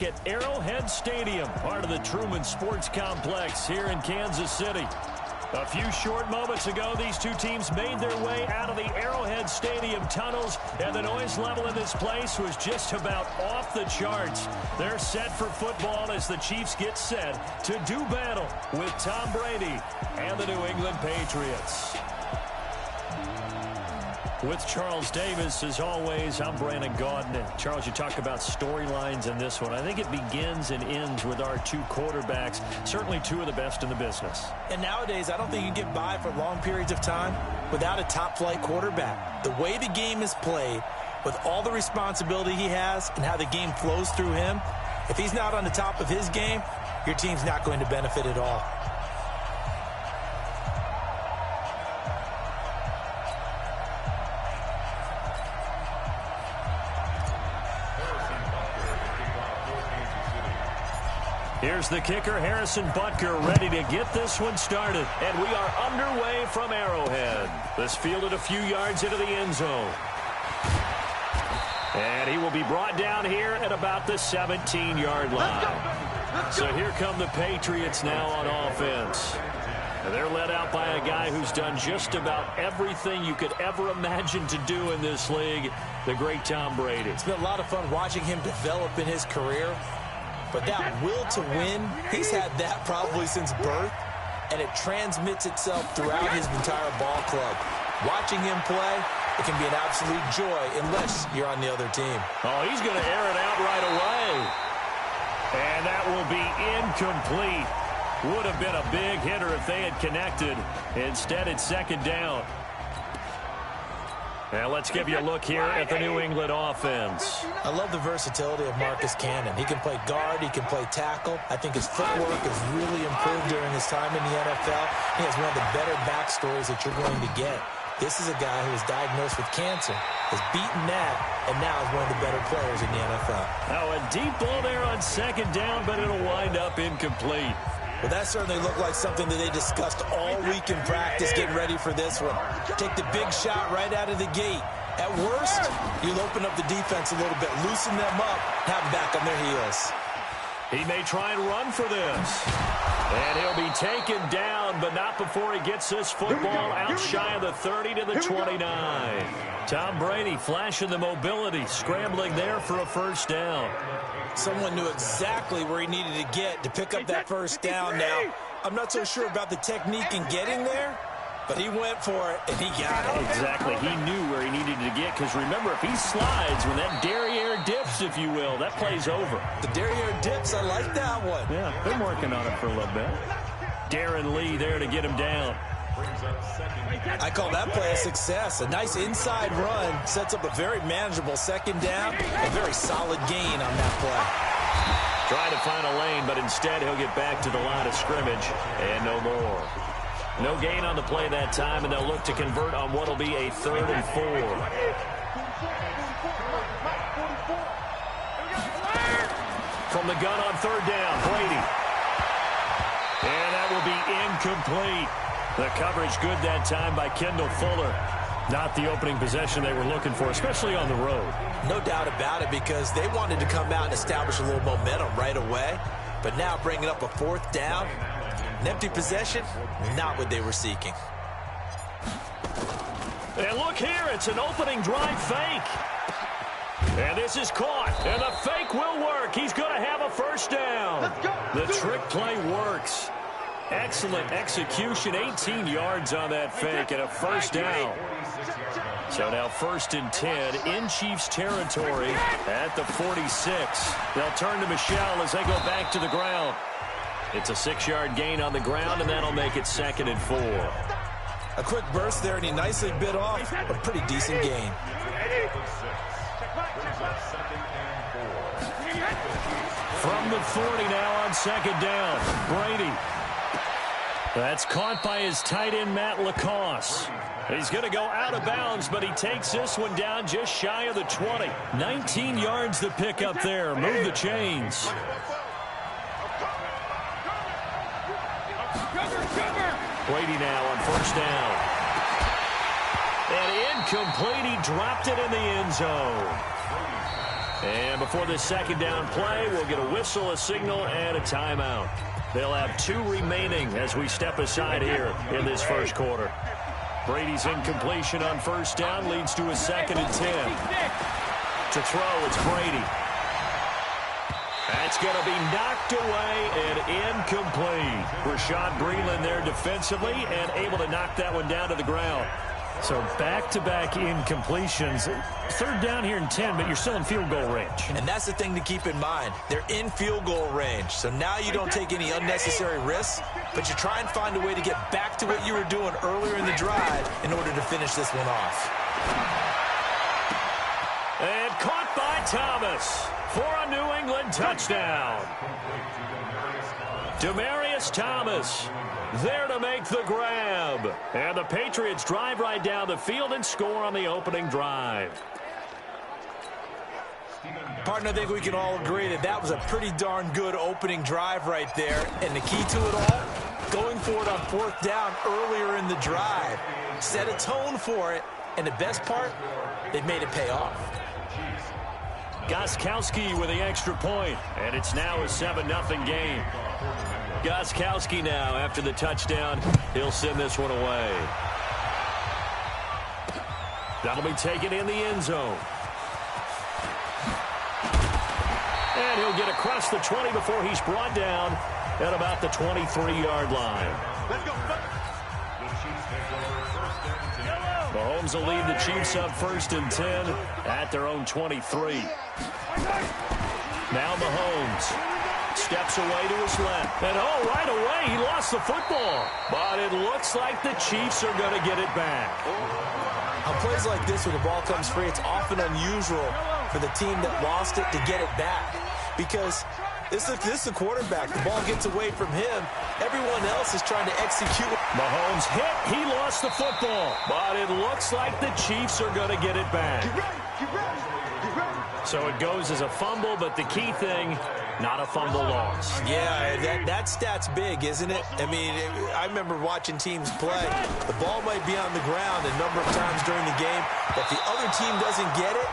At Arrowhead Stadium, part of the Truman Sports Complex here in Kansas City. A few short moments ago, these two teams made their way out of the Arrowhead Stadium tunnels, and the noise level in this place was just about off the charts. They're set for football as the Chiefs get set to do battle with Tom Brady and the New England Patriots. With Charles Davis, as always, I'm Brandon Gaudin. And Charles, you talk about storylines in this one. I think it begins and ends with our two quarterbacks, certainly two of the best in the business. And nowadays, I don't think you can get by for long periods of time without a top-flight quarterback. The way the game is played, with all the responsibility he has and how the game flows through him, if he's not on the top of his game, your team's not going to benefit at all. Here's the kicker, Harrison Butker, ready to get this one started. And we are underway from Arrowhead. This fielded a few yards into the end zone. And he will be brought down here at about the 17-yard line. So here come the Patriots now on offense. And they're led out by a guy who's done just about everything you could ever imagine to do in this league, the great Tom Brady. It's been a lot of fun watching him develop in his career. But that will to win, he's had that probably since birth, and it transmits itself throughout his entire ball club. Watching him play, it can be an absolute joy unless you're on the other team. Oh, he's going to air it out right away. And that will be incomplete. Would have been a big hitter if they had connected. Instead, it's second down. Now let's give you a look here at the New England offense. I love the versatility of Marcus Cannon. He can play guard, he can play tackle. I think his footwork has really improved during his time in the NFL. He has one of the better backstories that you're going to get. This is a guy who was diagnosed with cancer, has beaten that, and now is one of the better players in the NFL. Now a deep ball there on second down, but it'll wind up incomplete. Well, that certainly looked like something that they discussed all week in practice getting ready for this one. Take the big shot right out of the gate. At worst, you'll open up the defense a little bit, loosen them up, have them back on their heels. He may try and run for this. And he'll be taken down, but not before he gets this football out shy of the 30 to the 29. Tom Brady flashing the mobility, scrambling there for a first down. Someone knew exactly where he needed to get to pick up that first down. Now, I'm not so sure about the technique in getting there, but he went for it, and he got it. Exactly. He knew where he needed to get, because remember, if he slides, when that derriere dips, if you will, that play's over. The derriere dips, I like that one. Yeah, been working on it for a little bit. Darren Lee there to get him down. I call that play a success. A nice inside run sets up a very manageable second down. A very solid gain on that play. Trying to find a lane, but instead he'll get back to the line of scrimmage and no more. No gain on the play that time, and they'll look to convert on what will be a 3rd and 4. From the gun on 3rd down, Brady. And that will be incomplete. The coverage good that time by Kendall Fuller. Not the opening possession they were looking for, especially on the road. No doubt about it, because they wanted to come out and establish a little momentum right away. But now bringing up a 4th down, an empty possession, not what they were seeking. And look here, it's an opening drive fake. And this is caught, and the fake will work. He's going to have a first down. The trick play works. Excellent execution, 18 yards on that fake, and a first down. So now 1st and 10 in Chiefs territory at the 46. They'll turn to Michel as they go back to the ground. It's a 6-yard gain on the ground, and that'll make it 2nd and 4. A quick burst there, and he nicely bit off a pretty decent gain. From the 40 now on 2nd down, Brady. That's caught by his tight end, Matt Lacoste. He's going to go out of bounds, but he takes this one down just shy of the 20. 19 yards to pick up there. Move the chains. Brady now on 1st down. And incomplete. He dropped it in the end zone. And before this second down play, we'll get a whistle, a signal, and a timeout. They'll have 2 remaining as we step aside here in this first quarter. Brady's incompletion on first down leads to a 2nd and 10. To throw, it's Brady. That's going to be knocked away and incomplete. Rashad Breeland there defensively and able to knock that one down to the ground. So back-to-back incompletions. 3rd down here in 10, but you're still in field goal range. And that's the thing to keep in mind. They're in field goal range. So now you don't take any unnecessary risks, but you try and find a way to get back to what you were doing earlier in the drive in order to finish this one off. And caught by Thomas for a New England touchdown. Demaryius Thomas there to make the grab. And the Patriots drive right down the field and score on the opening drive. Partner, I think we can all agree that that was a pretty darn good opening drive right there. And the key to it all, going for it on 4th down earlier in the drive. Set a tone for it. And the best part, they've made it pay off. Gostkowski with the extra point, and it's now a 7-0 game. Gostkowski now, after the touchdown, he'll send this one away. That'll be taken in the end zone. And he'll get across the 20 before he's brought down at about the 23-yard line. Let's go. Mahomes will lead the Chiefs up 1st and 10 at their own 23. Now Mahomes steps away to his left. And right away he lost the football. But it looks like the Chiefs are going to get it back. On plays like this where the ball comes free, it's often unusual for the team that lost it to get it back. Because this is the quarterback. The ball gets away from him. Everyone else is trying to execute. Mahomes hit. He lost the football. But it looks like the Chiefs are going to get it back. So it goes as a fumble, but the key thing, not a fumble loss. Yeah, that stat's big, isn't it? I mean, I remember watching teams play. The ball might be on the ground a number of times during the game, but if the other team doesn't get it,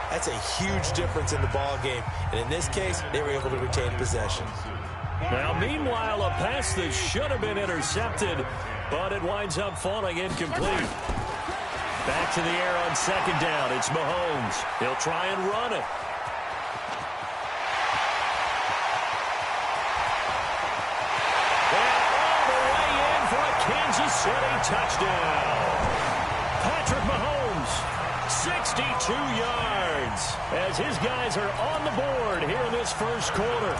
that's a huge difference in the ball game. And in this case, they were able to retain possession. Now, meanwhile, a pass that should have been intercepted, but it winds up falling incomplete. Back to the air on 2nd down. It's Mahomes. He'll try and run it. And all the way in for a Kansas City touchdown. Patrick Mahomes, 62 yards, as his guys are on the board here in this first quarter.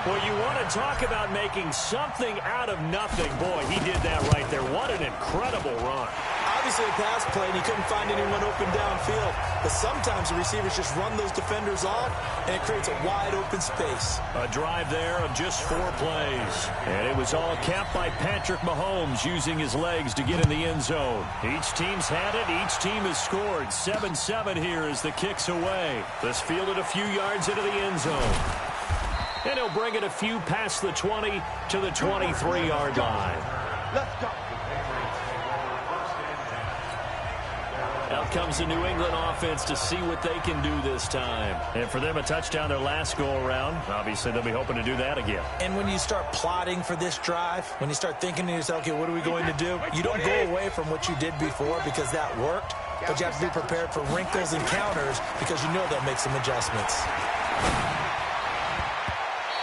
Well, you want to talk about making something out of nothing. Boy, he did that right there. What an incredible run. Obviously a pass play, and he couldn't find anyone open downfield. But sometimes the receivers just run those defenders off, and it creates a wide open space. A drive there of just 4 plays. And it was all capped by Patrick Mahomes using his legs to get in the end zone. Each team's had it. Each team has scored. 7-7 here as the kick's away. This fielded a few yards into the end zone. And he'll bring it a few past the 20 to the 23-yard line. Let's go. Out comes the New England offense to see what they can do this time. And for them, a touchdown their last go-around. Obviously, they'll be hoping to do that again. And when you start plotting for this drive, when you start thinking to yourself, okay, what are we going to do? You don't go away from what you did before because that worked, but you have to be prepared for wrinkles and counters because you know they'll make some adjustments.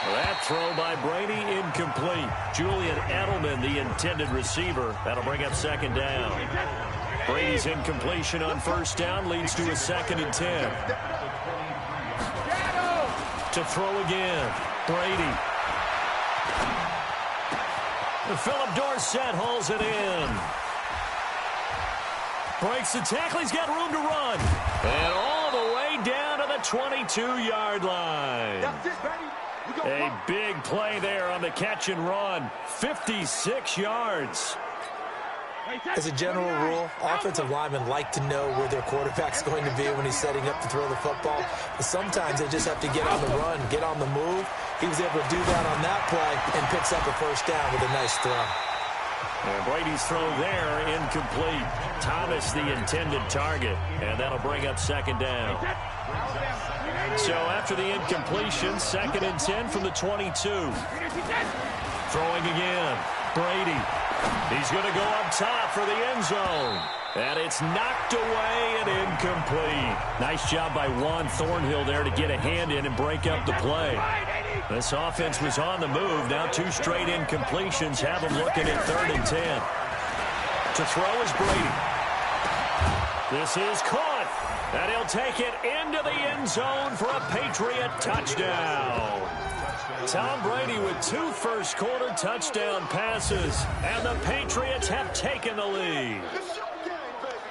That throw by Brady incomplete. Julian Edelman, the intended receiver. That'll bring up 2nd down. Brady's incompletion on 1st down leads to a 2nd and 10. To throw again. Brady. And Philip Dorsett hauls it in. Breaks the tackle. He's got room to run. And all the way down to the 22-yard line. That's it, Brady. A big play there on the catch and run. 56 yards. As a general rule, offensive linemen like to know where their quarterback's going to be when he's setting up to throw the football. But sometimes they just have to get on the run, get on the move. He was able to do that on that play and picks up a 1st down with a nice throw. And Brady's throw there incomplete. Thomas the intended target, and that'll bring up 2nd down. So after the incompletion, 2nd and 10 from the 22. Throwing again. Brady. He's going to go up top for the end zone. And it's knocked away and incomplete. Nice job by Juan Thornhill there to get a hand in and break up the play. This offense was on the move. Now 2 straight incompletions have them looking at 3rd and 10. To throw is Brady. This is caught. And he'll take it into the end zone for a Patriot touchdown. Tom Brady with 2 first-quarter touchdown passes. And the Patriots have taken the lead.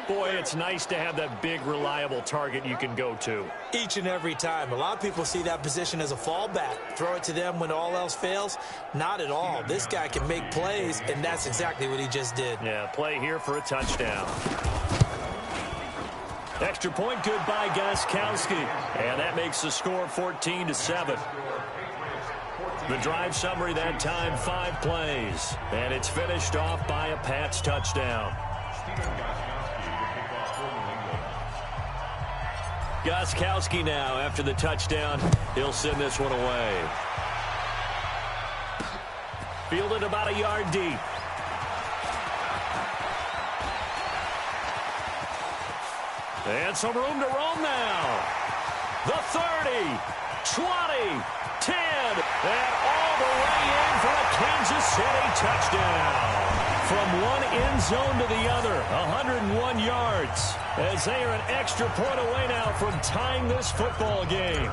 Boy, it's nice to have that big, reliable target you can go to. Each and every time. A lot of people see that position as a fallback. Throw it to them when all else fails. Not at all. This guy can make plays, and that's exactly what he just did. Yeah, play here for a touchdown. Extra point good by Gostkowski. And that makes the score 14-7. The drive summary that time, 5 plays. And it's finished off by a Pats touchdown. Gostkowski now after the touchdown. He'll send this one away. Fielded about a yard deep. And some room to roam now. The 30, 20, 10, and all the way in for a Kansas City touchdown. From one end zone to the other, 101 yards, as they are an extra point away now from tying this football game.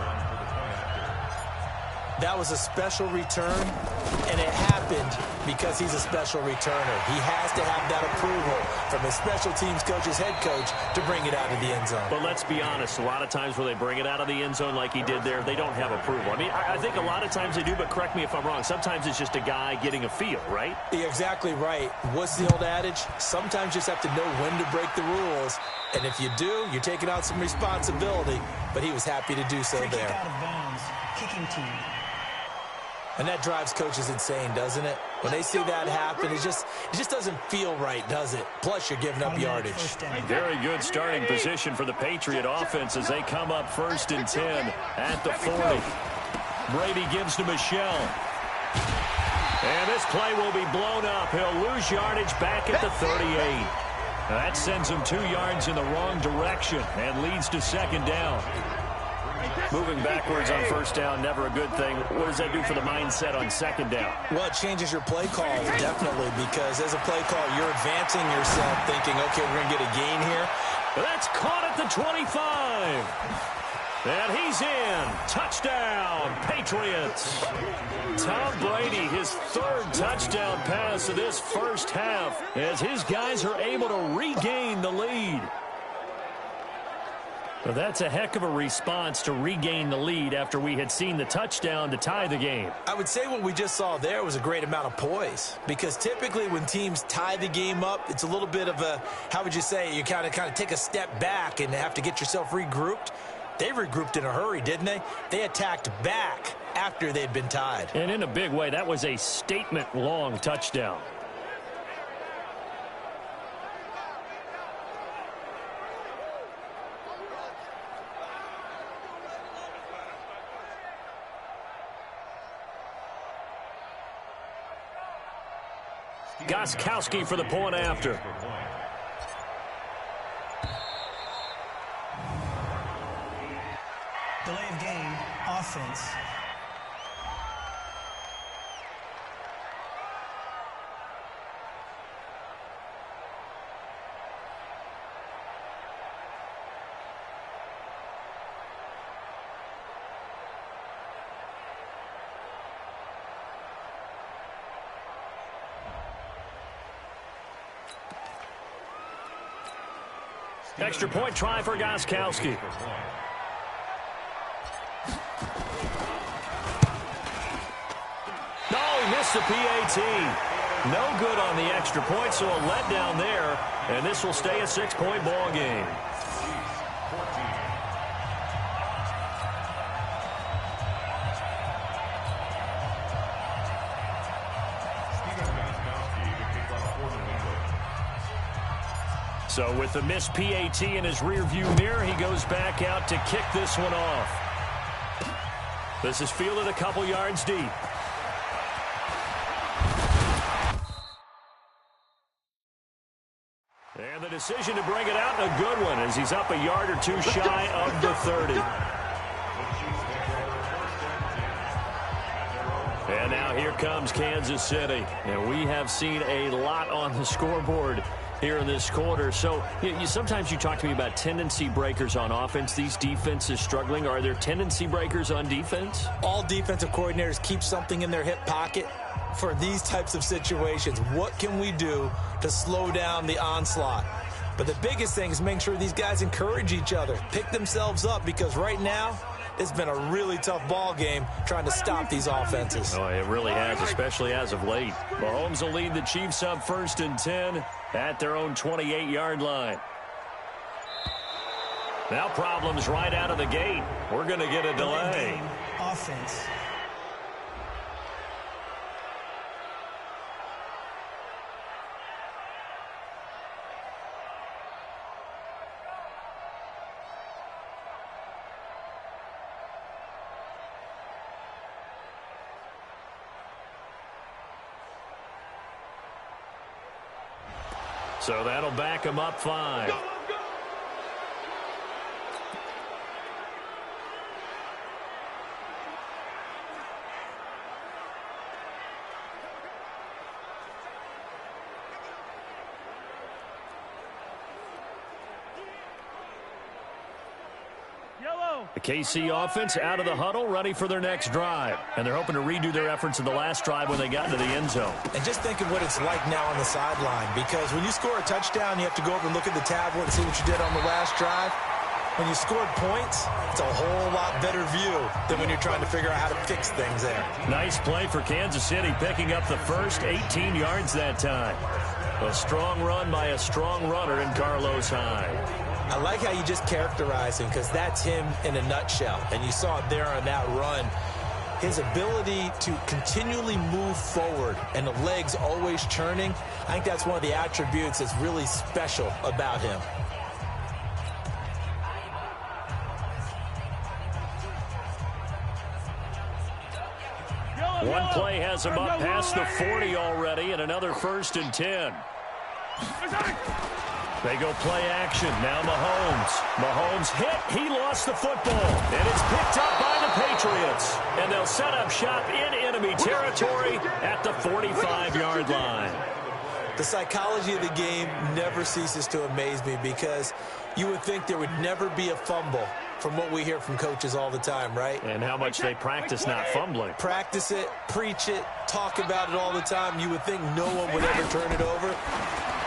That was a special return, and it happened because he's a special returner. He has to have that approval from his special teams coach's head coach to bring it out of the end zone. But let's be honest, a lot of times when they bring it out of the end zone like he did there, they don't have approval. I mean, I think a lot of times they do, but correct me if I'm wrong. Sometimes it's just a guy getting a feel, right? You're exactly right. What's the old adage? Sometimes you just have to know when to break the rules. And if you do, you're taking on some responsibility. But he was happy to do so there. Out of bounds, kicking team. And that drives coaches insane, doesn't it? When they see that happen, it just doesn't feel right, does it? Plus, you're giving up yardage. Very good starting position for the Patriot offense as they come up 1st and 10 at the 40. Brady gives to Michel. And this play will be blown up. He'll lose yardage back at the 38. That sends him 2 yards in the wrong direction and leads to 2nd down. Moving backwards on 1st down, never a good thing. What does that do for the mindset on 2nd down? Well, it changes your play call, definitely, because as a play call, you're advancing yourself thinking, okay, we're going to get a gain here. That's caught at the 25. And he's in. Touchdown, Patriots. Tom Brady, his 3rd touchdown pass of this first half, as his guys are able to regain the lead. Well, that's a heck of a response to regain the lead after we had seen the touchdown to tie the game. I would say what we just saw there was a great amount of poise, because typically when teams tie the game up, it's a little bit of a, how would you say, you kind of take a step back and have to get yourself regrouped. They regrouped in a hurry, didn't they? They attacked back after they'd been tied. And in a big way, that was a statement-long touchdown. Gostkowski for the point after. Delay of game, offense. Extra point try for Gostkowski. No, he missed the PAT. No good on the extra point, so a letdown there. And this will stay a 6-point ball game. So with the missed PAT in his rearview mirror, he goes back out to kick this one off. This is fielded a couple yards deep. And the decision to bring it out, a good one, as he's up a yard or two shy of the 30. And now here comes Kansas City. And we have seen a lot on the scoreboard here in this quarter. So sometimes you talk to me about tendency breakers on offense. These defenses struggling. Are there tendency breakers on defense? All defensive coordinators keep something in their hip pocket for these types of situations. What can we do to slow down the onslaught? But the biggest thing is make sure these guys encourage each other, pick themselves up, because right now it's been a really tough ball game trying to stop these offenses. Oh, it really has, especially as of late. Mahomes will lead the Chiefs up 1st and 10 at their own 28-yard line. Now problems right out of the gate. We're going to get a delay. Offense. So that'll back him up 5. The KC offense out of the huddle, ready for their next drive. And they're hoping to redo their efforts in the last drive when they got into the end zone. And just think of what it's like now on the sideline, because when you score a touchdown, you have to go over and look at the tablet and see what you did on the last drive. When you scored points, it's a whole lot better view than when you're trying to figure out how to fix things there. Nice play for Kansas City, picking up the first 18 yards that time. A strong run by a strong runner in Carlos Hyde. I like how you just characterize him, because that's him in a nutshell. And you saw it there on that run. His ability to continually move forward and the legs always churning, I think that's one of the attributes that's really special about him. One play has him up past the 40 already, and another 1st and 10. They go play action. Now Mahomes hit. He lost the football. And it's picked up by the Patriots. And they'll set up shop in enemy territory at the 45-yard line. The psychology of the game never ceases to amaze me, because you would think there would never be a fumble from what we hear from coaches all the time, right? And how much they practice not fumbling. Practice it, preach it, talk about it all the time. You would think no one would ever turn it over.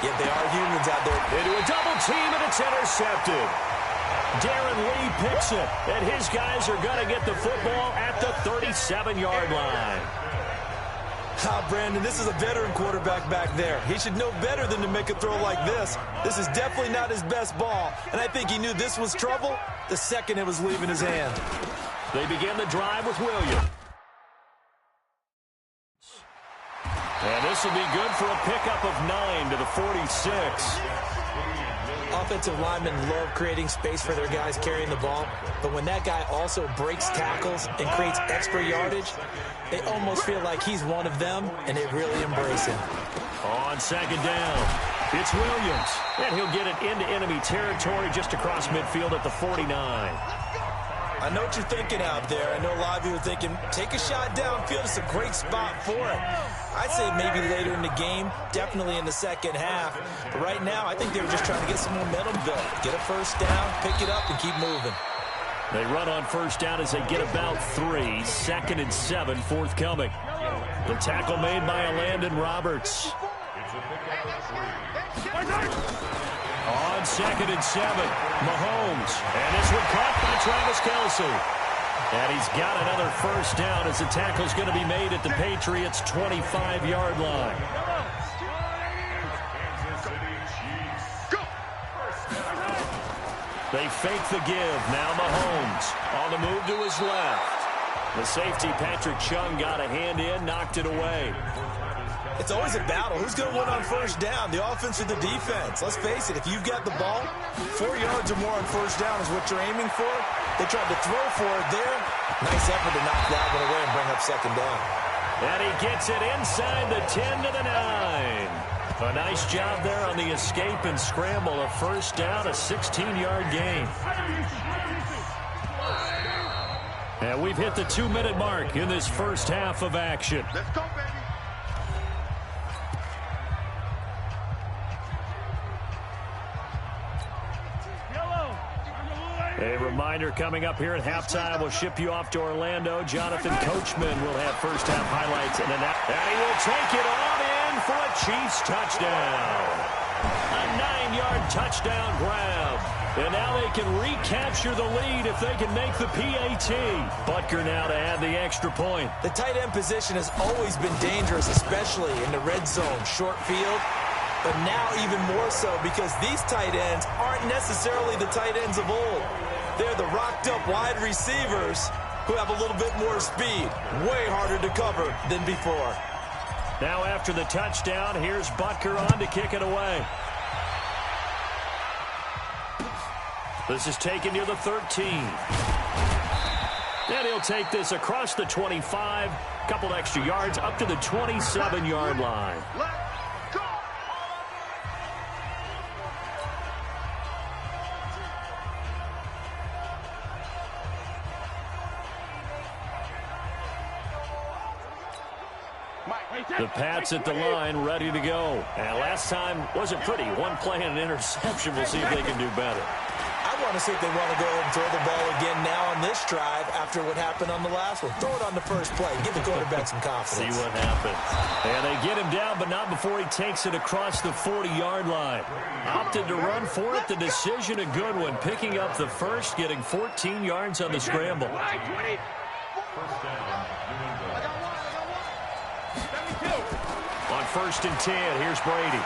Yet they are humans out there. Into a double team, and it's intercepted. Darren Lee picks it, and his guys are going to get the football at the 37-yard line. Brandon, this is a veteran quarterback back there. He should know better than to make a throw like this. This is definitely not his best ball, and I think he knew this was trouble the second it was leaving his hand. They begin the drive with Williams. And this will be good for a pickup of 9 to the 46. Offensive linemen love creating space for their guys carrying the ball, but when that guy also breaks tackles and creates extra yardage, they almost feel like he's one of them, and they really embrace him. On 2nd down, it's Williams, and he'll get it into enemy territory just across midfield at the 49. I know what you're thinking out there. I know a lot of you are thinking, take a shot downfield. It's a great spot for it. I'd say maybe later in the game, definitely in the second half. But right now, I think they were just trying to get some momentum built. Get a first down, pick it up, and keep moving. They run on first down as they get about 3. 2nd and 7 forthcoming. The tackle made by Landon Roberts. On 2nd and 7, Mahomes. And this one caught by Travis Kelce. And he's got another first down as the tackle's going to be made at the Patriots' 25-yard line. They fake the give. Now Mahomes on the move to his left. The safety, Patrick Chung, got a hand in, knocked it away. It's always a battle. Who's going to win on first down, the offense or the defense? Let's face it, if you've got the ball, 4 yards or more on first down is what you're aiming for. They tried to throw for it there. Nice effort to knock that one away and bring up second down. And he gets it inside the 10 to the 9. A nice job there on the escape and scramble. A first down, a 16-yard gain. And we've hit the 2-minute mark in this first half of action. Let's go, baby. A reminder coming up here at halftime. We'll ship you off to Orlando. Jonathan Coachman will have first half highlights. And he will take it on in for a Chiefs touchdown. A 9-yard touchdown grab. And now they can recapture the lead if they can make the PAT. Butker now to add the extra point. The tight end position has always been dangerous, especially in the red zone, short field. But now even more so because these tight ends aren't necessarily the tight ends of old. They're the rocked-up wide receivers who have a little bit more speed. Way harder to cover than before. Now after the touchdown, here's Butker on to kick it away. This is taken near the 13. And he'll take this across the 25. Couple extra yards up to the 27-yard line. The Pats at the line, ready to go. And last time wasn't pretty. One play and an interception. We'll see if they can do better. I want to see if they want to go ahead and throw the ball again now on this drive after what happened on the last one. Throw it on the first play. Give the quarterback some confidence. See what happens. And they get him down, but not before he takes it across the 40-yard line. Opted to run for it. The decision a good one. Picking up the first, getting 14 yards on the scramble. On 1st and 10, here's Brady.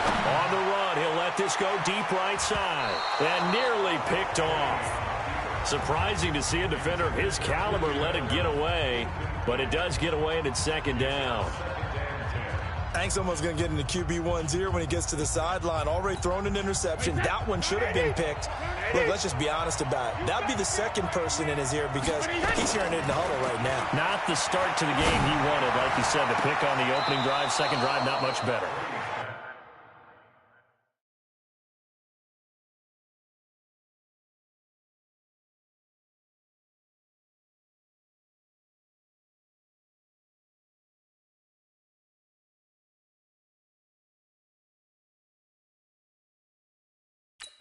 On the run, he'll let this go deep right side. And nearly picked off. Surprising to see a defender of his caliber let it get away. But it does get away, and it's second down. I think someone's going to get into QB1's ear when he gets to the sideline. Already thrown an interception. That one should have been picked. Look, let's just be honest about it. That would be the second person in his ear because he's hearing it in the huddle right now. Not the start to the game he wanted. Like you said, the pick on the opening drive, second drive, not much better.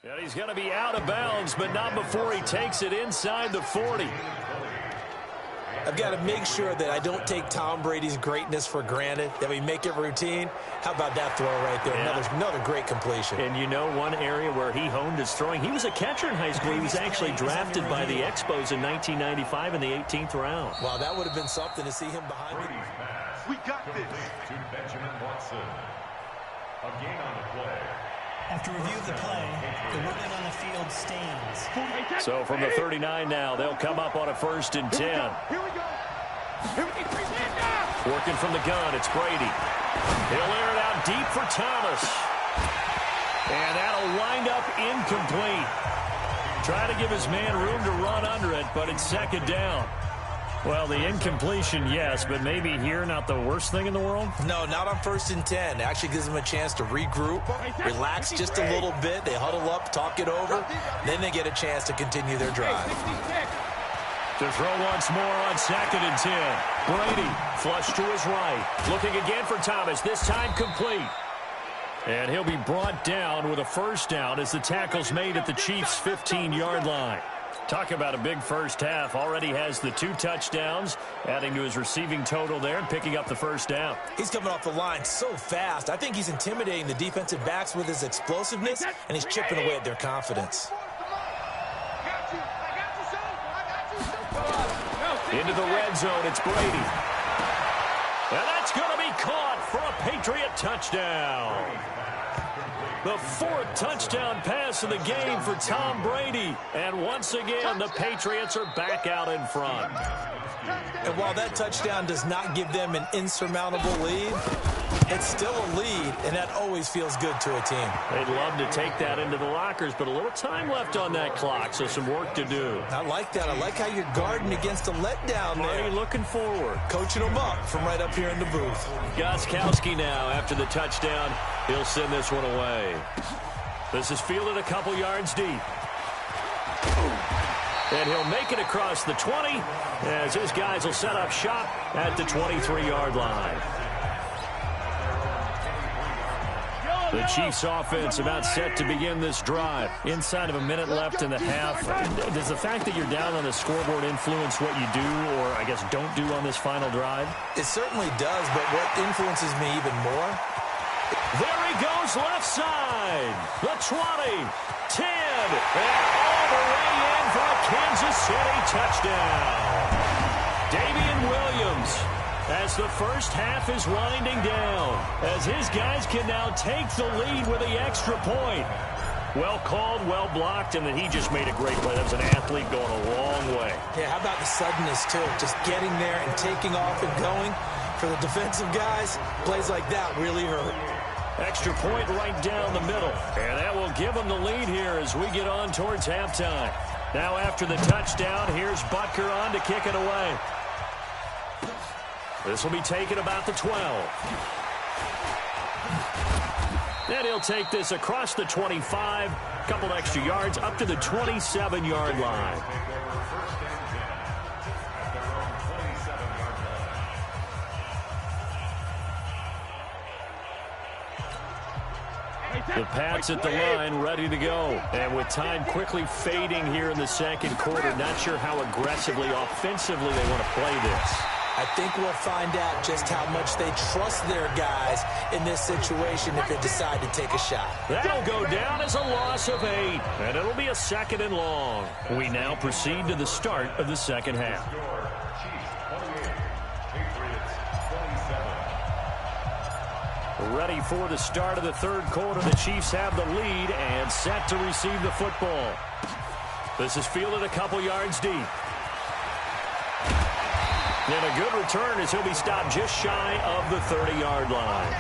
And he's going to be out of bounds, but not before he takes it inside the 40. I've got to make sure that I don't take Tom Brady's greatness for granted, that we make it routine. How about that throw right there? Yeah. Another great completion. And you know one area where he honed his throwing, he was a catcher in high school. He was actually drafted by the Expos in 1995 in the 18th round. Wow, that would have been something to see him behind me. We got this. To Benjamin Watson. A gain on the play. After review of the play, the ruling on the field stands. So from the 39 now, they'll come up on a 1st and 10. Here we go. Working from the gun, it's Brady. He'll air it out deep for Thomas. And that'll wind up incomplete. Trying to give his man room to run under it, but it's second down. Well, the incompletion, yes, but maybe here not the worst thing in the world? No, not on 1st and 10. It actually gives them a chance to regroup, relax just a little bit. They huddle up, talk it over. Then they get a chance to continue their drive. To throw once more on 2nd and 10. Brady flush to his right. Looking again for Thomas, this time complete. And he'll be brought down with a first down as the tackle's made at the Chiefs' 15-yard line. Talk about a big first half. Already has the 2 touchdowns, adding to his receiving total there and picking up the first down. He's coming off the line so fast. I think he's intimidating the defensive backs with his explosiveness, and he's chipping away at their confidence. Into the red zone, it's Brady. And that's going to be caught for a Patriot touchdown. The 4th touchdown pass of the game for Tom Brady. And once again, the Patriots are back out in front. And while that touchdown does not give them an insurmountable lead, It's still a lead, and that always feels good to a team. They'd love to take that into the lockers, but a little time left on that clock, so some work to do. I like that. I like how you're guarding against a letdown there. Already looking forward. Coaching them up from right up here in the booth. Gostkowski now, after the touchdown, he'll send this one away. This is fielded a couple yards deep. And he'll make it across the 20 as his guys will set up shop at the 23-yard line. The Chiefs offense about set to begin this drive. Inside of a minute left in the half. Does the fact that you're down on the scoreboard influence what you do or, I guess, don't do on this final drive? It certainly does, but what influences me even more? There he goes left side. The 20, 10, and all the way in for a Kansas City touchdown. Damian Williams, as the first half is winding down, as his guys can now take the lead with the extra point. Well called, well blocked, and then he just made a great play. That was an athlete going a long way. Yeah, how about the suddenness, too? Just getting there and taking off and going. For the defensive guys, plays like that really hurt. Extra point right down the middle. And that will give them the lead here as we get on towards halftime. Now after the touchdown, here's Butker on to kick it away. This will be taken about the 12. Then he'll take this across the 25. A couple extra yards up to the 27-yard line. The Pats at the line, ready to go. And with time quickly fading here in the second quarter, not sure how aggressively, offensively they want to play this. I think we'll find out just how much they trust their guys in this situation if they decide to take a shot. That'll go down as a loss of 8, and it'll be a second and long. We now proceed to the start of the second half. Ready for the start of the third quarter. The Chiefs have the lead and set to receive the football. This is fielded a couple yards deep. And a good return as he'll be stopped just shy of the 30-yard line.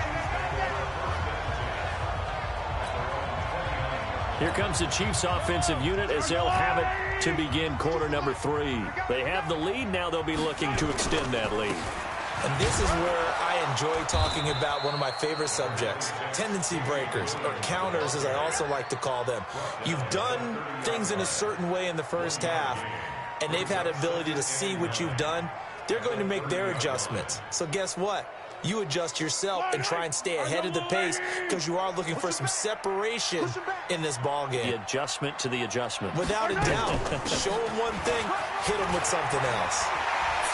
Here comes the Chiefs offensive unit as they'll have it to begin quarter number 3. They have the lead. Now they'll be looking to extend that lead. And this is where I enjoy talking about one of my favorite subjects, tendency breakers, or counters as I also like to call them. You've done things in a certain way in the first half, and they've had ability to see what you've done. They're going to make their adjustments. So guess what? You adjust yourself and try and stay ahead of the pace because you are looking for some separation in this ball game. The adjustment to the adjustment. Without a doubt. Show them one thing, hit them with something else.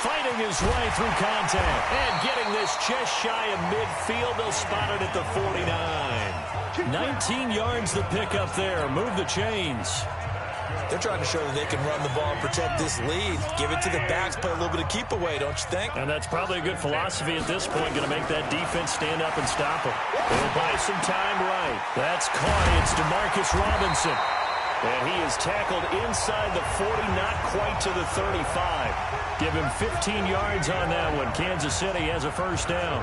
Fighting his way through contact and getting this just shy of midfield. They'll spot it at the 49. 19 yards the pick up there. Move the chains. They're trying to show that they can run the ball and protect this lead. Give it to the backs, play a little bit of keep away, don't you think? And that's probably a good philosophy at this point. Going to make that defense stand up and stop them. They'll buy some time right. That's caught. It's DeMarcus Robinson. And he is tackled inside the 40, not quite to the 35. Give him 15 yards on that one. Kansas City has a first down.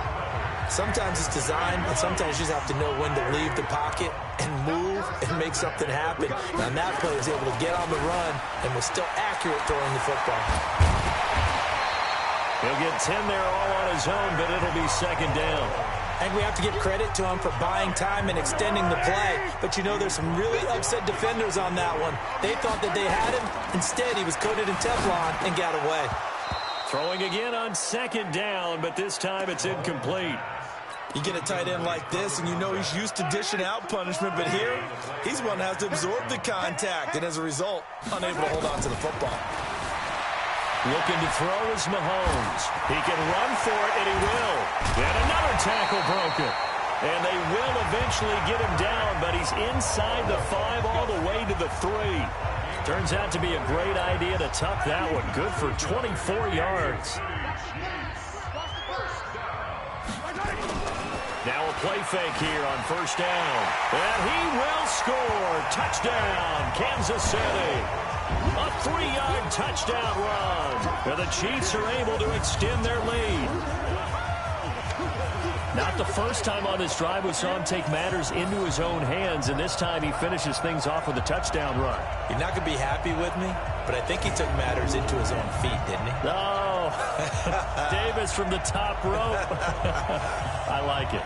Sometimes it's design, and sometimes you just have to know when to leave the pocket and move and make something happen. And that player is able to get on the run and was still accurate throwing the football. He'll get 10 there all on his own, but it'll be second down. And we have to give credit to him for buying time and extending the play. But you know there's some really upset defenders on that one. They thought that they had him. Instead, he was coated in Teflon and got away. Throwing again on second down, but this time it's incomplete. You get a tight end like this, and you know he's used to dishing out punishment. But here, he's one that has to absorb the contact. And as a result, unable to hold on to the football. Looking to throw is Mahomes. He can run for it, and he will. And another tackle broken. And they will eventually get him down, but he's inside the 5 all the way to the 3. Turns out to be a great idea to tuck that one. Good for 24 yards. Now a play fake here on first down. And he will score. Touchdown, Kansas City. A 3-yard touchdown run. And the Chiefs are able to extend their lead. Not the first time on this drive we saw him take matters into his own hands, and this time he finishes things off with a touchdown run. You're not going to be happy with me, but I think he took matters into his own feet, didn't he? Oh, Davis from the top rope. I like it.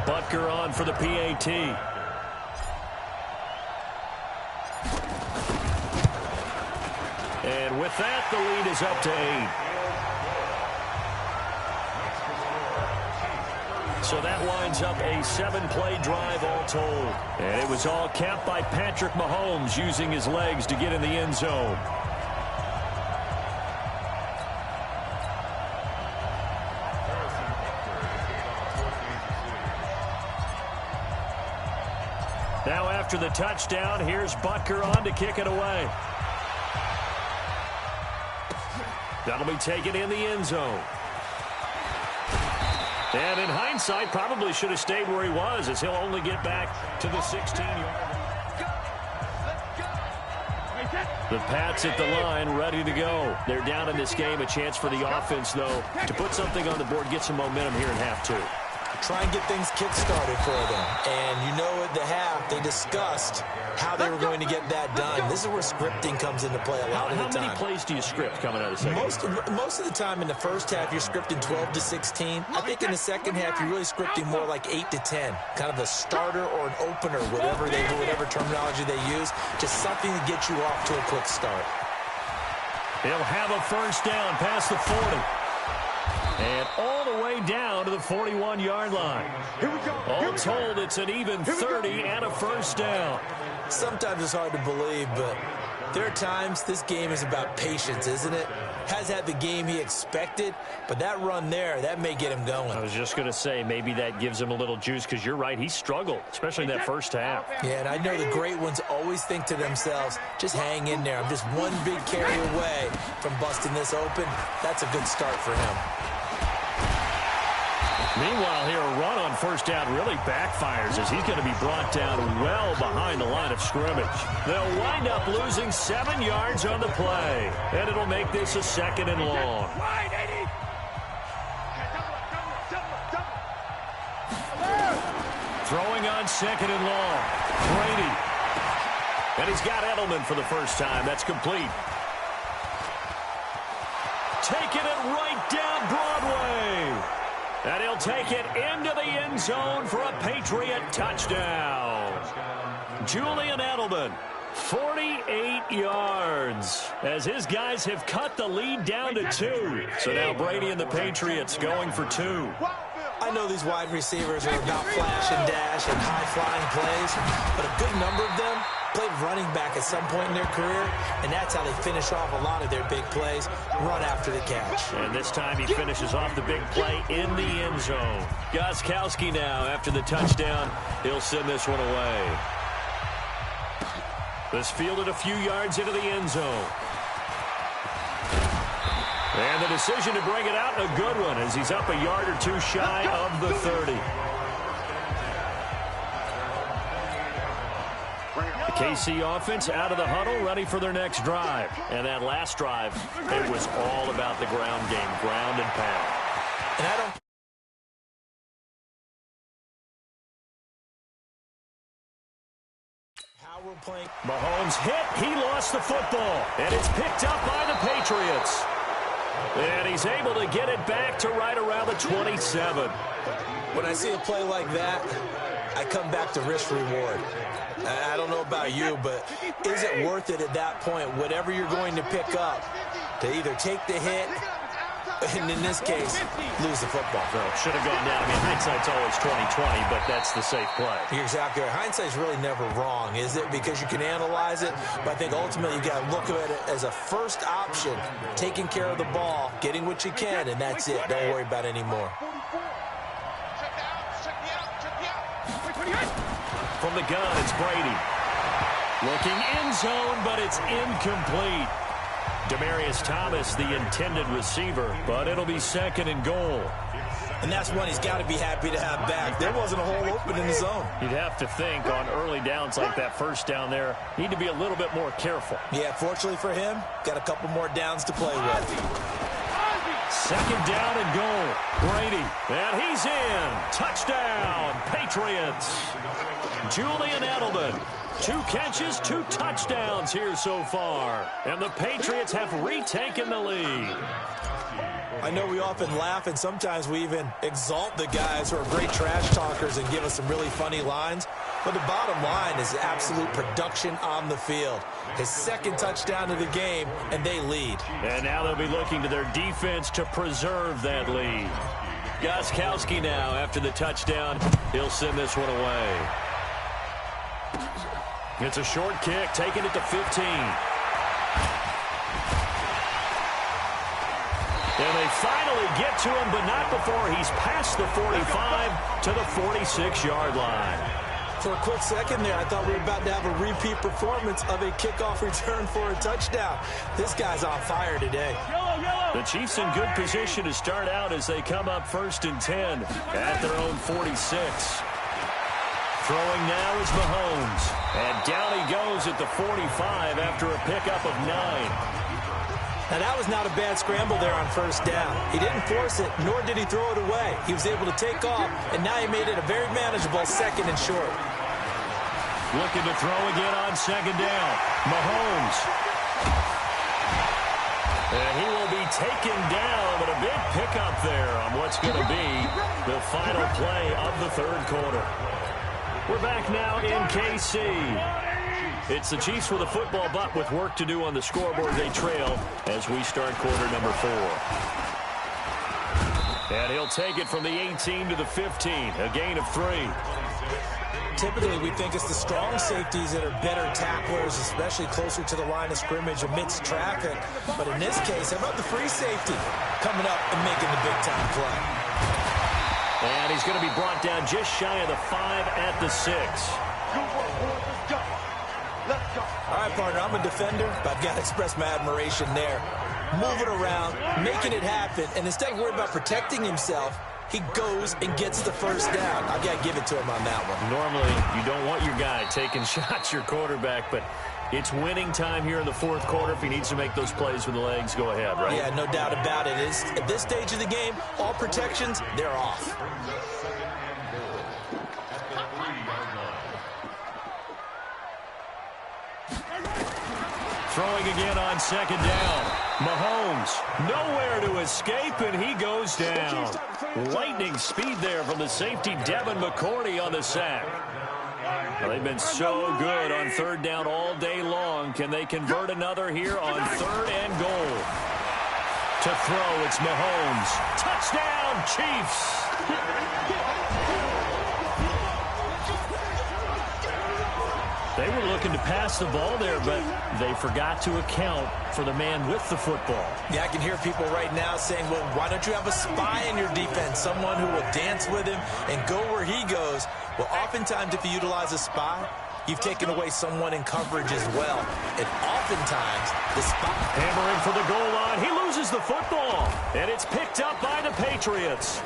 Butker on for the PAT. And with that, the lead is up to 8. So that winds up a 7-play drive all told. And it was all capped by Patrick Mahomes using his legs to get in the end zone. Now after the touchdown, here's Butker on to kick it away. That'll be taken in the end zone. And in hindsight, probably should have stayed where he was, as he'll only get back to the 16-yard line. The Pats at the line, ready to go. They're down in this game. A chance for the offense, though, to put something on the board, get some momentum here in half 2. Try and get things kick-started for them. And you know at the half, they discussed how they were going to get that done. This is where scripting comes into play a lot of the time. How many plays do you script coming out of the second? Most of the time in the first half, you're scripting 12 to 16. I think in the second half, you're really scripting more like 8 to 10. Kind of a starter or an opener, whatever terminology they use. Just something to get you off to a quick start. He'll have a first down past the 40. And all the way down to the 41-yard line. Here we go. All told, it's an even 30 and a first down. Sometimes it's hard to believe, but there are times this game is about patience, isn't it? Has had the game he expected, but that run there, that may get him going. I was just going to say, maybe that gives him a little juice, because you're right, he struggled, especially in that first half. Yeah, and I know the great ones always think to themselves, just hang in there. I'm just one big carry away from busting this open. That's a good start for him. Meanwhile, here, a run on first down really backfires as he's going to be brought down well behind the line of scrimmage. They'll wind up losing 7 yards on the play, and it'll make this a 2nd and long. Throwing on 2nd and long. Brady. And he's got Edelman for the first time. That's complete. Taking it right down Broadway. And he'll take it into the end zone for a Patriot touchdown. Julian Edelman, 48 yards, as his guys have cut the lead down to 2. So now Brady and the Patriots going for 2. I know these wide receivers are about flash and dash and high-flying plays, but a good number of them played running back at some point in their career, and that's how they finish off a lot of their big plays, run after the catch. And this time he finishes off the big play in the end zone. Gostkowski now, after the touchdown, he'll send this one away. This fielded a few yards into the end zone. And the decision to bring it out, a good one, as he's up a yard or 2 shy of the 30. The KC offense out of the huddle, ready for their next drive. And that last drive, it was all about the ground game, ground and pound. And I don't... How we're playing... Mahomes hit, he lost the football, and it's picked up by the Patriots. And he's able to get it back to right around the 27. When I see a play like that, I come back to risk-reward. I don't know about you, but is it worth it at that point, whatever you're going to pick up, to either take the hit, and in this case, lose the football? So should have gone down. I mean, hindsight's always 20/20, but that's the safe play. You're exactly right. Hindsight's really never wrong, is it? Because you can analyze it, but I think ultimately you got to look at it as a first option, taking care of the ball, getting what you can, and that's it. Don't worry about it anymore. From the gun, it's Brady. Looking end zone, but it's incomplete. Demaryius Thomas, the intended receiver, but it'll be 2nd and goal. And that's one he's got to be happy to have back. There wasn't a hole open in the zone. You'd have to think on early downs like that first down there, need to be a little bit more careful. Yeah, fortunately for him, got a couple more downs to play with. Second down and goal. Brady, and he's in. Touchdown, Patriots. Julian Edelman, 2 catches, 2 touchdowns here so far. And the Patriots have retaken the lead. I know we often laugh, and sometimes we even exalt the guys who are great trash talkers and give us some really funny lines. But the bottom line is absolute production on the field. His second touchdown of the game, and they lead. And now they'll be looking to their defense to preserve that lead. Gostkowski now, after the touchdown, he'll send this one away. It's a short kick, taking it to 15. And they finally get to him, but not before he's past the 45 to the 46-yard line. For a quick second there, I thought we were about to have a repeat performance of a kickoff return for a touchdown. This guy's on fire today. The Chiefs in good position to start out as they come up 1st and 10 at their own 46. Throwing now is Mahomes. And down he goes at the 45 after a pickup of 9. Now, that was not a bad scramble there on first down. He didn't force it, nor did he throw it away. He was able to take off, and now he made it a very manageable 2nd and short. Looking to throw again on 2nd down. Mahomes. And he will be taken down, but a big pickup there on what's going to be the final play of the 3rd quarter. We're back now in KC. It's the Chiefs with a football, but with work to do on the scoreboard. They trail as we start quarter number 4. And he'll take it from the 18 to the 15, a gain of 3. Typically, we think it's the strong safeties that are better tacklers, especially closer to the line of scrimmage amidst traffic. But in this case, how about the free safety coming up and making the big-time play? And he's going to be brought down just shy of the 5 at the 6. All right, partner, I'm a defender, but I've got to express my admiration there. Moving around, making it happen, and instead of worrying about protecting himself, he goes and gets the first down. I've got to give it to him on that one. Normally, you don't want your guy taking shots, your quarterback, but it's winning time here in the 4th quarter. If he needs to make those plays with the legs, go ahead, right? Yeah, no doubt about it. At this stage of the game, all protections, they're off. Throwing again on 2nd down. Mahomes, nowhere to escape, and he goes down. Lightning speed there from the safety, Devin McCourty, on the sack. Well, they've been so good on 3rd down all day long. Can they convert another here on 3rd and goal? To throw, it's Mahomes. Touchdown, Chiefs! They were looking to pass the ball there, but they forgot to account for the man with the football. Yeah, I can hear people right now saying, well, why don't you have a spy in your defense, someone who will dance with him and go where he goes? Well, oftentimes if you utilize a spy, you've taken away someone in coverage as well. And oftentimes, the spy... Hammering for the goal line. He loses the football, and it's picked up by the Patriots.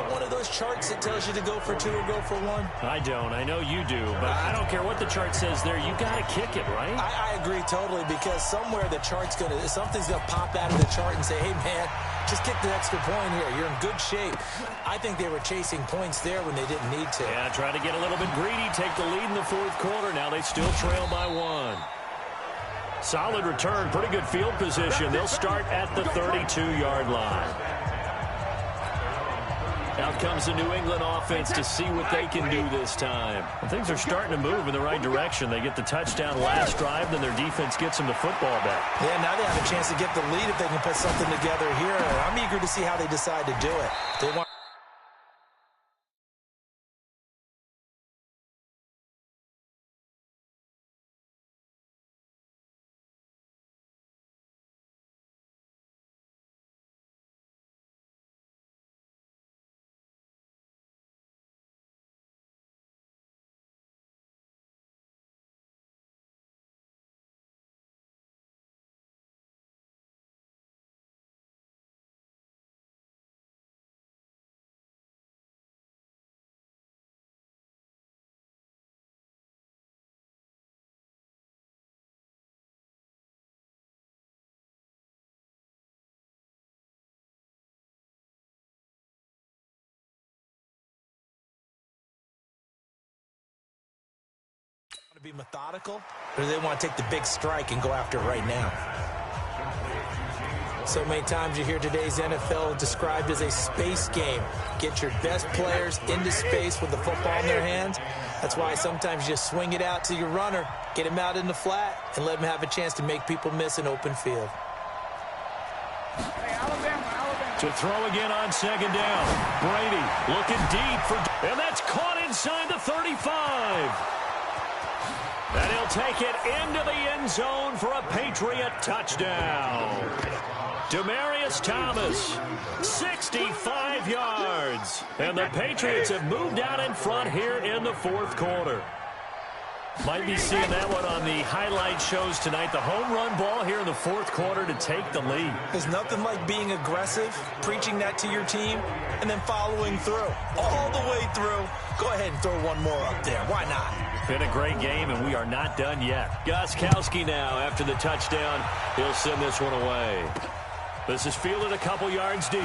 got one of those charts that tells you to go for 2 or go for 1? I don't. I know you do, but I don't care what the chart says there. You got to kick it, right? I agree totally, because somewhere the chart's something's going to pop out of the chart and say, hey, man, just kick the extra point here. You're in good shape. I think they were chasing points there when they didn't need to. Yeah, try to get a little bit greedy, take the lead in the fourth quarter. Now they still trail by 1. Solid return, pretty good field position. They'll start at the 32-yard line. Out comes the New England offense to see what they can do this time. And things are starting to move in the right direction. They get the touchdown last drive, then their defense gets them the football back. Yeah, now they have a chance to get the lead if they can put something together here. I'm eager to see how they decide to do it. They want to be methodical, or do they want to take the big strike and go after it right now? So many times you hear today's NFL described as a space game. Get your best players into space with the football in their hands. That's why sometimes you just swing it out to your runner, get him out in the flat, and let him have a chance to make people miss an open field. To throw again on second down. Brady looking deep for, and that's caught inside the 35. And he'll take it into the end zone for a Patriot touchdown. Demaryius Thomas, 65 yards. And the Patriots have moved out in front here in the fourth quarter. Might be seeing that one on the highlight shows tonight. The home run ball here in the fourth quarter to take the lead. There's nothing like being aggressive, preaching that to your team, and then following through. All the way through. Go ahead and throw one more up there. Why not? Been a great game, and we are not done yet. Gostkowski now, after the touchdown, he'll send this one away. This is fielded a couple yards deep.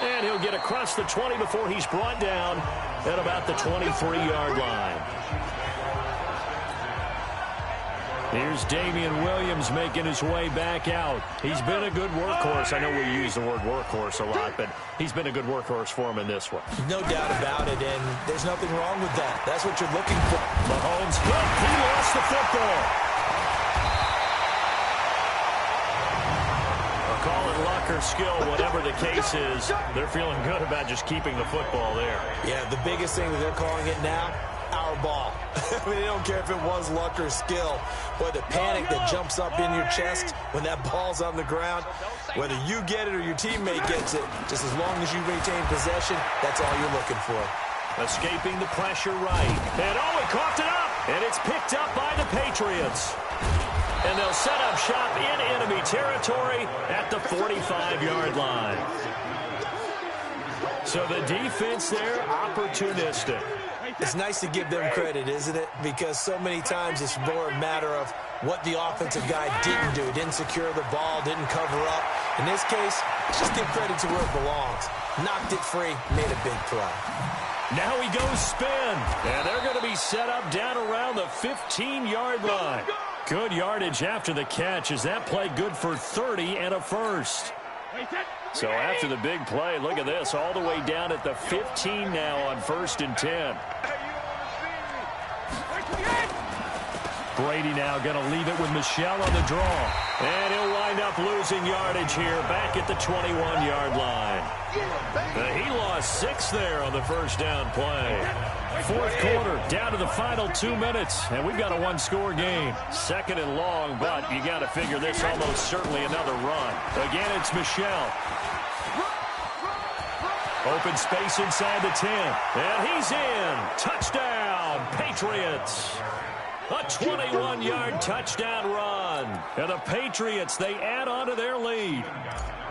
And he'll get across the 20 before he's brought down at about the 23-yard line. Here's Damian Williams making his way back out. He's been a good workhorse. I know we use the word workhorse a lot, but he's been a good workhorse for him in this one. No doubt about it, and there's nothing wrong with that. That's what you're looking for. Mahomes hit. He lost the football. Call it luck or skill, whatever the case is. They're feeling good about just keeping the football there. Yeah, the biggest thing that they're calling it now, our ball. I mean, they don't care if it was luck or skill. Boy, the panic that jumps up in your chest when that ball's on the ground, whether you get it or your teammate gets it, just as long as you retain possession, that's all you're looking for. Escaping the pressure right. And oh, he coughed it up. And it's picked up by the Patriots. And they'll set up shop in enemy territory at the 45-yard line. So the defense there, opportunistic. It's nice to give them credit, isn't it? Because so many times it's more a matter of what the offensive guy didn't do. Didn't secure the ball, didn't cover up. In this case, just give credit to where it belongs. Knocked it free, made a big play. Now he goes spin. And they're going to be set up down around the 15-yard line. Good yardage after the catch. Is that play good for 30 and a first? So after the big play, look at this, all the way down at the 15 now on 1st and 10. Brady now going to leave it with Michel on the draw. And he'll wind up losing yardage here back at the 21-yard line. He lost 6 there on the first down play. Fourth quarter, down to the final 2 minutes, and we've got a one-score game. Second and long, but you got to figure this almost certainly another run. Again, it's Michel. Open space inside the 10, and he's in. Touchdown, Patriots. A 21-yard touchdown run. one. And the Patriots, they add on to their lead.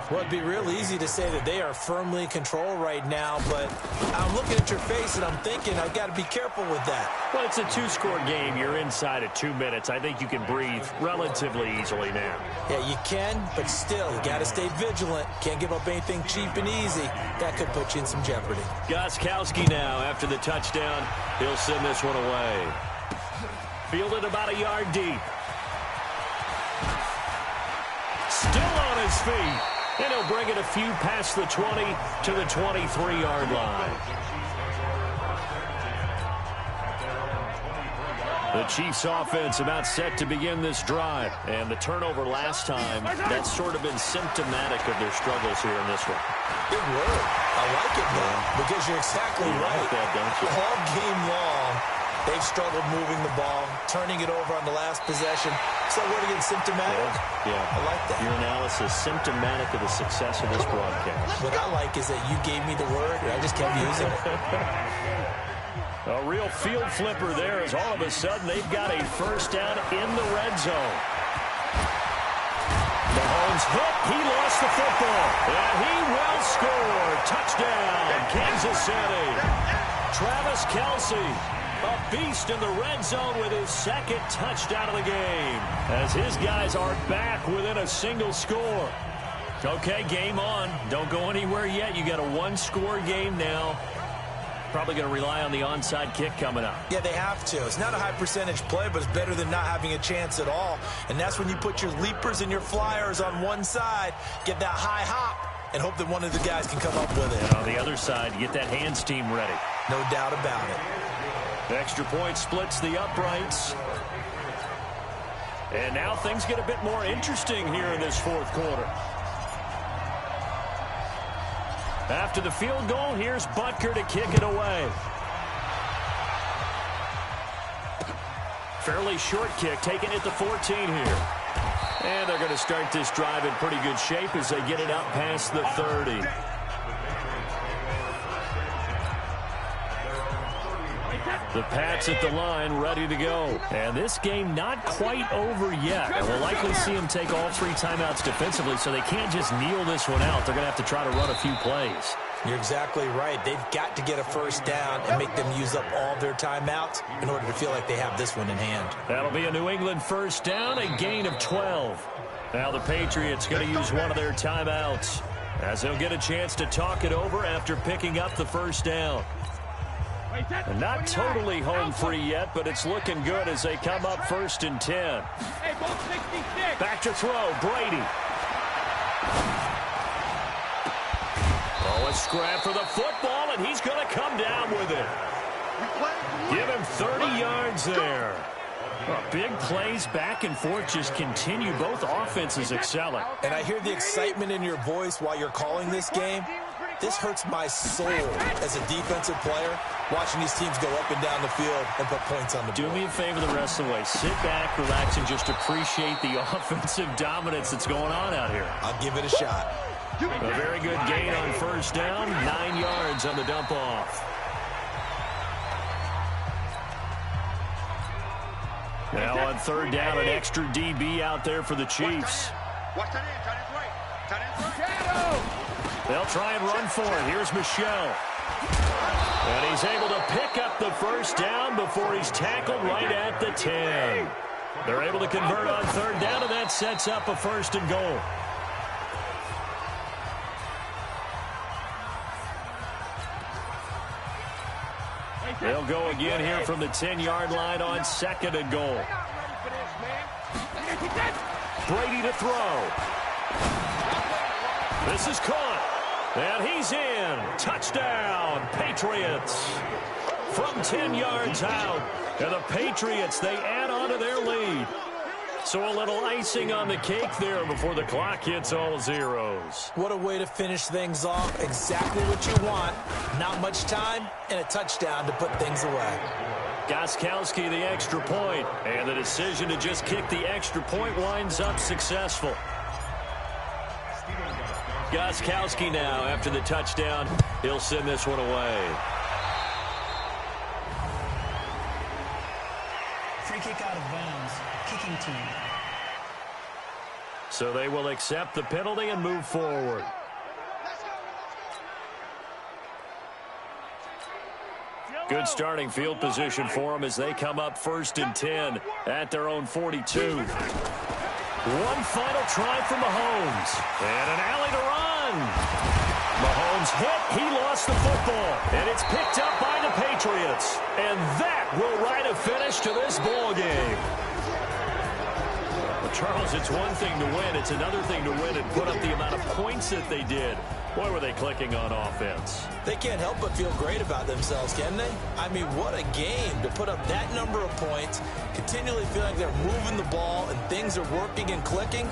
Well, it'd be real easy to say that they are firmly in control right now, but I'm looking at your face and I'm thinking I've got to be careful with that. Well, it's a two-score game. You're inside of 2 minutes. I think you can breathe relatively easily now. Yeah, you can, but still, you got to stay vigilant. Can't give up anything cheap and easy. That could put you in some jeopardy. Gostkowski now, after the touchdown, he'll send this one away. Fielded about a yard deep. Still on his feet. And he'll bring it a few past the 20 to the 23-yard line. The Chiefs offense about set to begin this drive. And the turnover last time, that's sort of been symptomatic of their struggles here in this one. Good word. I like it, though, because you're exactly right. Like that, don't you? All game long, they've struggled moving the ball, turning it over on the last possession. So what again, symptomatic? Yeah. I like that. Your analysis, symptomatic of the success of this broadcast. What I like is that you gave me the word, and I just kept using it. A real field flipper there as all of a sudden they've got a first down in the red zone. Mahomes hit. He lost the football. And he will score. Touchdown, Kansas City. Travis Kelce, a beast in the red zone with his second touchdown of the game. As his guys are back within a single score. Okay, game on. Don't go anywhere yet. You got a one-score game now. Probably going to rely on the onside kick coming up. Yeah, they have to. It's not a high percentage play, but it's better than not having a chance at all. And that's when you put your leapers and your flyers on one side, get that high hop, and hope that one of the guys can come up with it. And on the other side, get that hands team ready. No doubt about it. The extra point splits the uprights. And now things get a bit more interesting here in this fourth quarter. After the field goal, here's Butker to kick it away. Fairly short kick, taken at the 14 here. And they're going to start this drive in pretty good shape as they get it out past the 30. The Pats at the line, ready to go. And this game not quite over yet. And we'll likely see them take all three timeouts defensively, so they can't just kneel this one out. They're going to have to try to run a few plays. You're exactly right. They've got to get a first down and make them use up all their timeouts in order to feel like they have this one in hand. That'll be a New England first down, a gain of 12. Now the Patriots going to use one of their timeouts as they'll get a chance to talk it over after picking up the first down. And not totally home free yet, but it's looking good as they come up 1st and 10. Back to throw, Brady. Oh, a scrap for the football, and he's going to come down with it. Give him 30 yards there. Well, big plays back and forth just continue. Both offenses excelling. And I hear the excitement in your voice while you're calling this game. This hurts my soul as a defensive player, watching these teams go up and down the field and put points on the board. Do me a favor the rest of the way. Sit back, relax, and just appreciate the offensive dominance that's going on out here. I'll give it a shot. A very good gain on first down. 9 yards on the dump off. Now on third down, an extra DB out there for the Chiefs. They'll try and run for it. Here's Michelle. And he's able to pick up the first down before he's tackled right at the 10. They're able to convert on third down, and that sets up a 1st and goal. They'll go again here from the 10-yard line on 2nd and goal. Brady to throw. This is caught. And he's in. Touchdown, Patriots. From 10 yards out. And the Patriots, they add on to their lead. So a little icing on the cake there before the clock hits all zeros. What a way to finish things off. Exactly what you want. Not much time and a touchdown to put things away. Gostkowski the extra point. And the decision to just kick the extra point winds up successful. Gostkowski now, after the touchdown, he'll send this one away. Free kick out of bounds. Kicking team. So they will accept the penalty and move forward. Good starting field position for them as they come up 1st and 10 at their own 42. One final try for Mahomes. And an alley to run. Mahomes hit. He lost the football. And it's picked up by the Patriots. And that will write a finish to this ball game. Well, Charles, it's one thing to win. It's another thing to win and put up the amount of points that they did. Boy, were they clicking on offense. They can't help but feel great about themselves, can they? I mean, what a game to put up that number of points, continually feeling like they're moving the ball and things are working and clicking.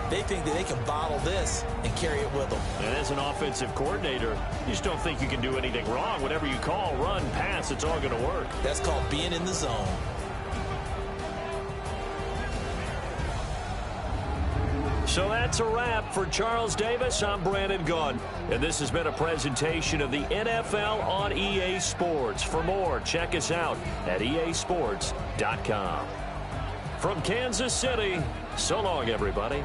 They think that they can bottle this and carry it with them. And as an offensive coordinator, you just don't think you can do anything wrong. Whatever you call, run, pass, it's all going to work. That's called being in the zone. So that's a wrap for Charles Davis. I'm Brandon Gunn. And this has been a presentation of the NFL on EA Sports. For more, check us out at easports.com. From Kansas City, so long, everybody.